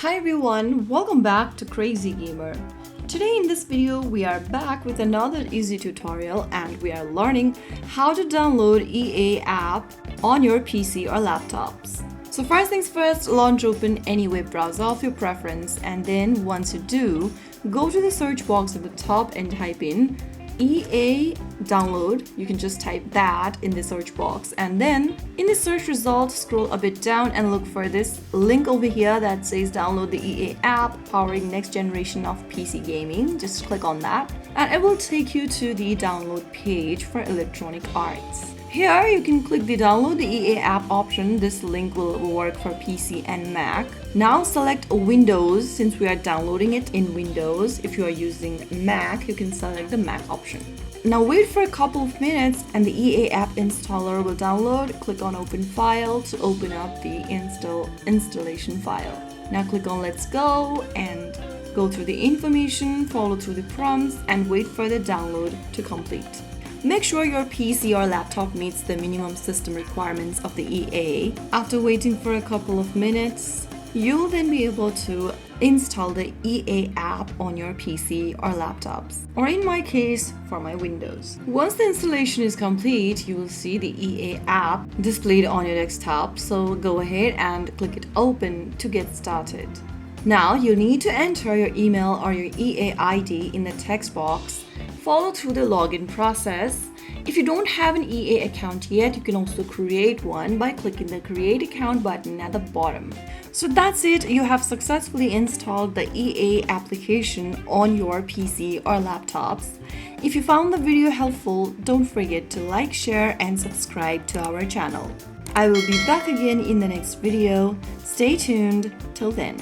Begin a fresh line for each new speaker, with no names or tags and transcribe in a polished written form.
Hi everyone, welcome back to Crazy Gamer. Today in this video we are back with another easy tutorial and we are learning how to download EA app on your PC or laptops. So first things first, launch open any web browser of your preference, and then once you do, go to the search box at the top and type in EA download. You can just type that in the search box, and then in the search result scroll a bit down and look for this link over here that says download the EA app powering next generation of PC gaming. Just click on that and it will take you to the download page for Electronic Arts. Here you can click the download the EA app option. This link will work for PC and Mac. Now select Windows since we are downloading it in Windows. If you are using Mac, you can select the Mac option. Now wait for a couple of minutes and the EA app installer will download. Click on open file to open up the installation file. Now click on let's go and go through the information, follow through the prompts and wait for the download to complete. Make sure your PC or laptop meets the minimum system requirements of the EA. After waiting for a couple of minutes, you'll then be able to install the EA app on your PC or laptops, or in my case, for my Windows. Once the installation is complete, you will see the EA app displayed on your desktop, so go ahead and click it open to get started. Now you need to enter your email or your EA ID in the text box. Follow through the login process. If you don't have an EA account yet, you can also create one by clicking the Create Account button at the bottom. So that's it, you have successfully installed the EA application on your PC or laptops. If you found the video helpful, don't forget to like, share and subscribe to our channel. I will be back again in the next video. Stay tuned. Till then.